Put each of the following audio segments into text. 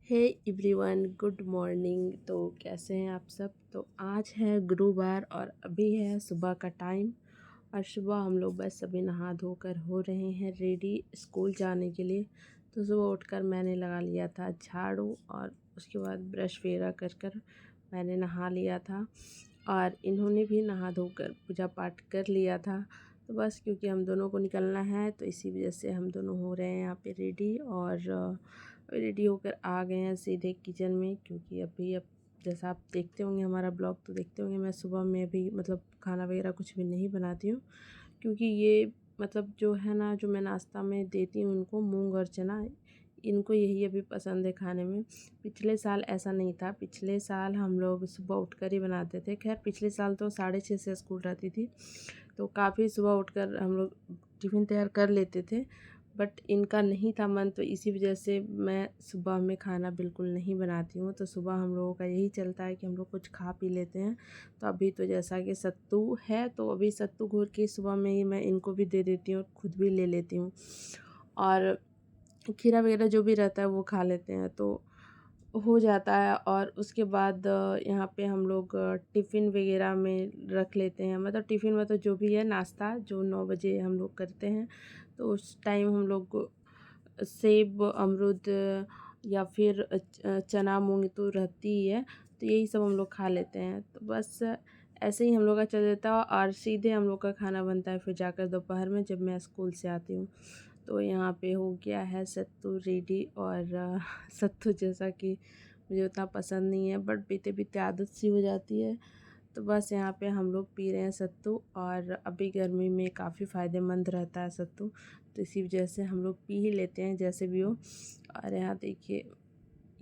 Hey everyone, good morning. तो कैसे हैं आप सब। तो आज है गुरुवार और अभी है सुबह का टाइम। और सुबह हम लोग बस सभी नहा धोकर हो रहे हैं रेडी स्कूल जाने के लिए। तो सुबह उठकर मैंने लगा लिया था झाड़ू और उसके बाद ब्रश वगैरह कर कर मैंने नहा लिया था। और इन्होंने भी नहा धोकर पूजा पाठ कर लिया था। तो बस क्योंकि हम दोनों को निकलना है तो इसी वजह से हम दोनों हो रहे हैं यहाँ पे रेडी। और रेडी होकर आ गए हैं सीधे किचन में, क्योंकि अब जैसा आप देखते होंगे हमारा ब्लॉग तो देखते होंगे, मैं सुबह में भी मतलब खाना वगैरह कुछ भी नहीं बनाती हूँ। क्योंकि ये मतलब जो है ना, जो मैं नाश्ता में देती हूँ उनको मूंग और चना, इनको यही अभी पसंद है खाने में। पिछले साल ऐसा नहीं था, पिछले साल हम लोग सुबह उठकर ही बनाते थे। खैर पिछले साल तो 6:30 से स्कूल रहती थी तो काफ़ी सुबह उठकर हम लोग टिफ़िन तैयार कर लेते थे। बट इनका नहीं था मन, तो इसी वजह से मैं सुबह में खाना बिल्कुल नहीं बनाती हूँ। तो सुबह हम लोगों का यही चलता है कि हम लोग कुछ खा पी लेते हैं। तो अभी तो जैसा कि सत्तू है तो अभी सत्तू घोल के सुबह में ही मैं इनको भी दे देती हूँ और ख़ुद भी ले लेती हूँ। और खीरा वगैरह जो भी रहता है वो खा लेते हैं तो हो जाता है। और उसके बाद यहाँ पे हम लोग टिफ़िन वगैरह में रख लेते हैं, मतलब टिफ़िन मतलब जो भी है नाश्ता जो 9 बजे हम लोग करते हैं। तो उस टाइम हम लोग सेब, अमरूद या फिर चना मूंग तो रहती ही है, तो यही सब हम लोग खा लेते हैं। तो बस ऐसे ही हम लोग का चल जाता है और सीधे हम लोग का खाना बनता है फिर जाकर दोपहर में जब मैं स्कूल से आती हूँ। तो यहाँ पे हो गया है सत्तू रेडी। और सत्तू जैसा कि मुझे उतना पसंद नहीं है बट पीते पीते आदत सी हो जाती है। तो बस यहाँ पे हम लोग पी रहे हैं सत्तू। और अभी गर्मी में काफ़ी फ़ायदेमंद रहता है सत्तू, तो इसी वजह से हम लोग पी ही लेते हैं जैसे भी हो। और यहाँ देखिए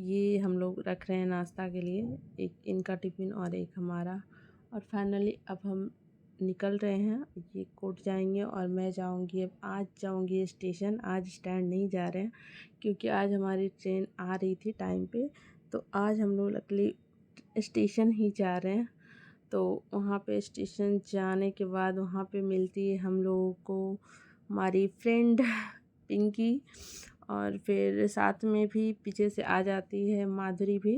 ये हम लोग रख रहे हैं नाश्ता के लिए, एक इनका टिफ़िन और एक हमारा। और फाइनली अब हम निकल रहे हैं, ये कोर्ट जाएंगे और मैं जाऊंगी, अब आज जाऊंगी स्टेशन, आज स्टैंड नहीं जा रहे हैं क्योंकि आज हमारी ट्रेन आ रही थी टाइम पे। तो आज हम लोग लकली स्टेशन ही जा रहे हैं। तो वहाँ पे स्टेशन जाने के बाद वहाँ पे मिलती है हम लोगों को हमारी फ्रेंड पिंकी। और फिर साथ में भी पीछे से आ जाती है माधुरी भी।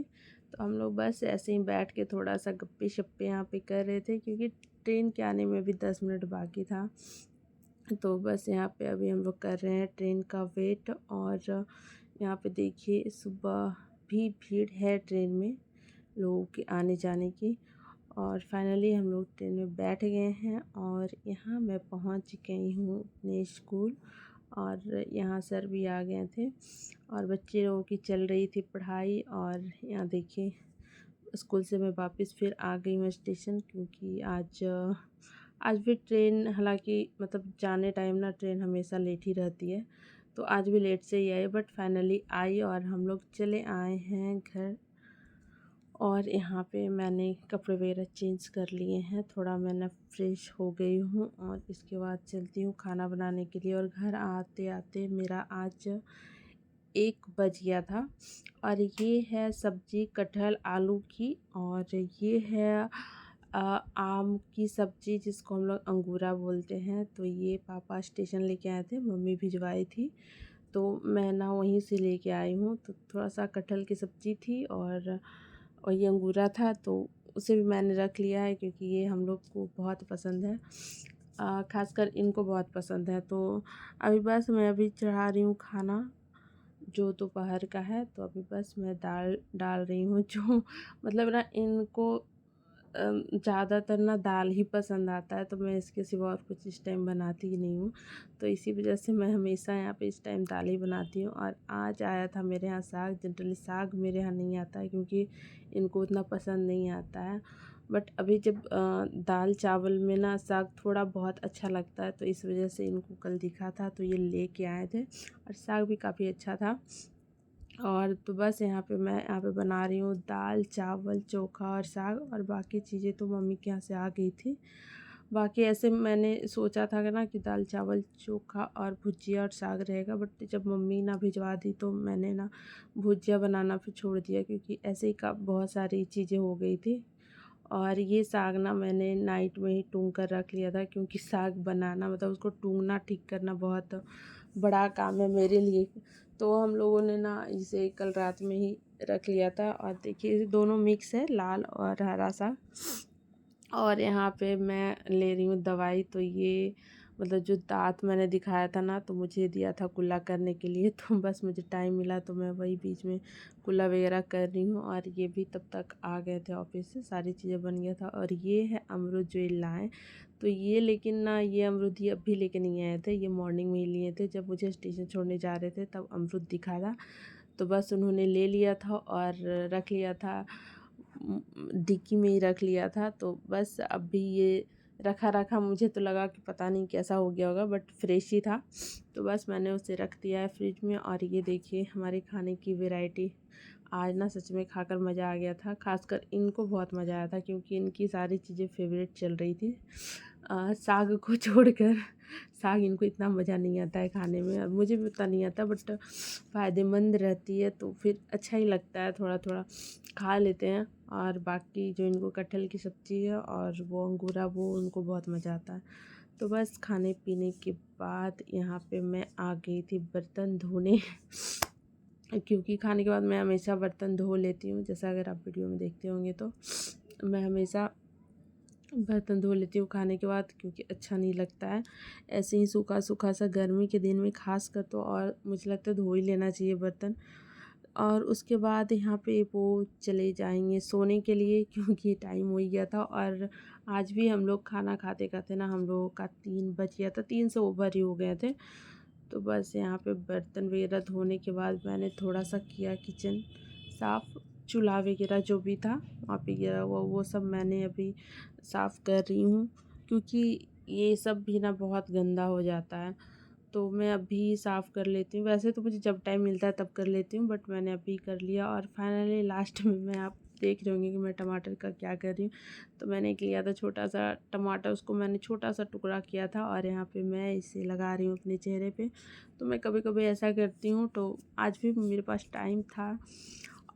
तो हम लोग बस ऐसे ही बैठ के थोड़ा सा गप्पे शप्पे यहाँ पे कर रहे थे क्योंकि ट्रेन के आने में भी 10 मिनट बाकी था। तो बस यहाँ पे अभी हम लोग कर रहे हैं ट्रेन का वेट। और यहाँ पे देखिए सुबह भी भीड़ है ट्रेन में लोगों के आने जाने की। और फाइनली हम लोग ट्रेन में बैठ गए हैं और यहाँ मैं पहुँच गई हूँ अपने स्कूल। और यहाँ सर भी आ गए थे और बच्चे लोगों की चल रही थी पढ़ाई। और यहाँ देखिए स्कूल से मैं वापस फिर आ गई हूँ स्टेशन, क्योंकि आज भी ट्रेन, हालांकि मतलब जाने टाइम ना ट्रेन हमेशा लेट ही रहती है, तो आज भी लेट से ही आई बट फाइनली आई और हम लोग चले आए हैं घर। और यहाँ पे मैंने कपड़े वगैरह चेंज कर लिए हैं, थोड़ा मैंने फ्रेश हो गई हूँ और इसके बाद चलती हूँ खाना बनाने के लिए। और घर आते आते मेरा आज 1 बज गया था। और ये है सब्ज़ी कटहल आलू की, और ये है आम की सब्ज़ी जिसको हम लोग अंगूरा बोलते हैं। तो ये पापा स्टेशन लेके आए थे, मम्मी भिजवाई थी तो मैं ना वहीं से लेके आई हूँ। तो थोड़ा सा कटहल की सब्ज़ी थी और ये अंगूरा था तो उसे भी मैंने रख लिया है क्योंकि ये हम लोग को बहुत पसंद है, खासकर इनको बहुत पसंद है। तो अभी बस मैं अभी चढ़ा रही हूँ खाना जो दोपहर का है। तो अभी बस मैं दाल डाल रही हूँ जो मतलब ना इनको ज़्यादातर ना दाल ही पसंद आता है, तो मैं इसके सिवा और कुछ इस टाइम बनाती ही नहीं हूँ। तो इसी वजह से मैं हमेशा यहाँ पे इस टाइम दाल ही बनाती हूँ। और आज आया था मेरे यहाँ साग, जनरली साग मेरे यहाँ नहीं आता है क्योंकि इनको उतना पसंद नहीं आता है। बट अभी जब दाल चावल में ना साग थोड़ा बहुत अच्छा लगता है, तो इस वजह से इनको कल दिखा था तो ये लेके आए थे और साग भी काफ़ी अच्छा था। और तो बस यहाँ पे मैं यहाँ पे बना रही हूँ दाल चावल चोखा और साग, और बाकी चीज़ें तो मम्मी के यहाँ से आ गई थी। बाकी ऐसे मैंने सोचा था कि ना कि दाल चावल चोखा और भुजिया और साग रहेगा, बट जब मम्मी ना भिजवा दी तो मैंने ना भुजिया बनाना फिर छोड़ दिया क्योंकि ऐसे ही का बहुत सारी चीज़ें हो गई थी। और ये साग ना मैंने नाइट में ही टूंग कर रख लिया था क्योंकि साग बनाना मतलब उसको टूंगना ठीक करना बहुत बड़ा काम है मेरे लिए। तो हम लोगों ने ना इसे कल रात में ही रख लिया था। और देखिए दोनों मिक्स है, लाल और हरा सा। और यहाँ पे मैं ले रही हूँ दवाई। तो ये मतलब जो दाँत मैंने दिखाया था ना, तो मुझे दिया था कुल्ला करने के लिए, तो बस मुझे टाइम मिला तो मैं वही बीच में कुल्ला वगैरह कर रही हूँ। और ये भी तब तक आ गए थे ऑफिस से, सारी चीज़ें बन गया था। और ये है अमरूद जो ये लाए, तो ये लेकिन ना ये अमरूद ये अभी लेके नहीं आए थे, ये मॉर्निंग में ही लिए थे। जब मुझे स्टेशन छोड़ने जा रहे थे तब अमरूद दिखा था, तो बस उन्होंने ले लिया था और रख लिया था, डिक्की में ही रख लिया था। तो बस अभी ये रखा रखा मुझे तो लगा कि पता नहीं कैसा हो गया होगा, बट फ्रेश ही था, तो बस मैंने उसे रख दिया है फ्रिज में। और ये देखिए हमारे खाने की वैरायटी, आज ना सच में खाकर मज़ा आ गया था। खासकर इनको बहुत मज़ा आया था क्योंकि इनकी सारी चीज़ें फेवरेट चल रही थी, साग को छोड़कर। साग इनको इतना मज़ा नहीं आता है खाने में, और मुझे भी उतना नहीं आता, बट फ़ायदेमंद रहती है तो फिर अच्छा ही लगता है, थोड़ा थोड़ा खा लेते हैं। और बाकी जो इनको कटहल की सब्ज़ी है और वो अंगूरा, वो उनको बहुत मज़ा आता है। तो बस खाने पीने के बाद यहाँ पे मैं आ गई थी बर्तन धोने, क्योंकि खाने के बाद मैं हमेशा बर्तन धो लेती हूँ। जैसा अगर आप वीडियो में देखते होंगे तो मैं हमेशा बर्तन धो लेती हूँ खाने के बाद, क्योंकि अच्छा नहीं लगता है ऐसे ही सूखा सूखा सा गर्मी के दिन में खास कर, तो और मुझे लगता है धो ही लेना चाहिए बर्तन। और उसके बाद यहाँ पे वो चले जाएंगे सोने के लिए, क्योंकि टाइम हो ही गया था। और आज भी हम लोग खाना खाते खाते ना हम लोगों का 3 बज गया था, 3 से ओवर ही हो गए थे। तो बस यहाँ पे बर्तन वगैरह धोने के बाद मैंने थोड़ा सा किया किचन साफ़, चूल्हा वगैरह जो भी था वहाँ पे गिरा हुआ वो सब मैंने अभी साफ़ कर रही हूँ, क्योंकि ये सब भी ना बहुत गंदा हो जाता है। तो मैं अभी साफ़ कर लेती हूँ, वैसे तो मुझे जब टाइम मिलता है तब कर लेती हूँ, बट मैंने अभी कर लिया। और फाइनली लास्ट में मैं, आप देख रहे होंगे कि मैं टमाटर का क्या कर रही हूँ। तो मैंने एक लिया था छोटा सा टमाटर, उसको मैंने छोटा सा टुकड़ा किया था और यहाँ पे मैं इसे लगा रही हूँ अपने चेहरे पे। तो मैं कभी कभी ऐसा करती हूँ, तो आज भी मेरे पास टाइम था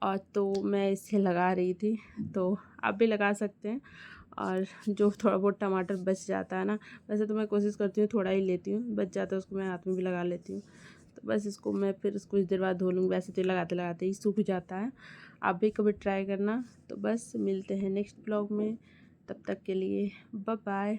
और तो मैं इसे लगा रही थी, तो आप भी लगा सकते हैं। और जो थोड़ा बहुत टमाटर बच जाता है ना, वैसे तो मैं कोशिश करती हूँ थोड़ा ही लेती हूँ, बच जाता है उसको मैं हाथ में भी लगा लेती हूँ। तो बस इसको मैं फिर कुछ देर बाद धो लूँगी, वैसे तो लगाते लगाते ही सूख जाता है। आप भी कभी ट्राई करना। तो बस मिलते हैं नेक्स्ट ब्लॉग में, तब तक के लिए बाय बाय।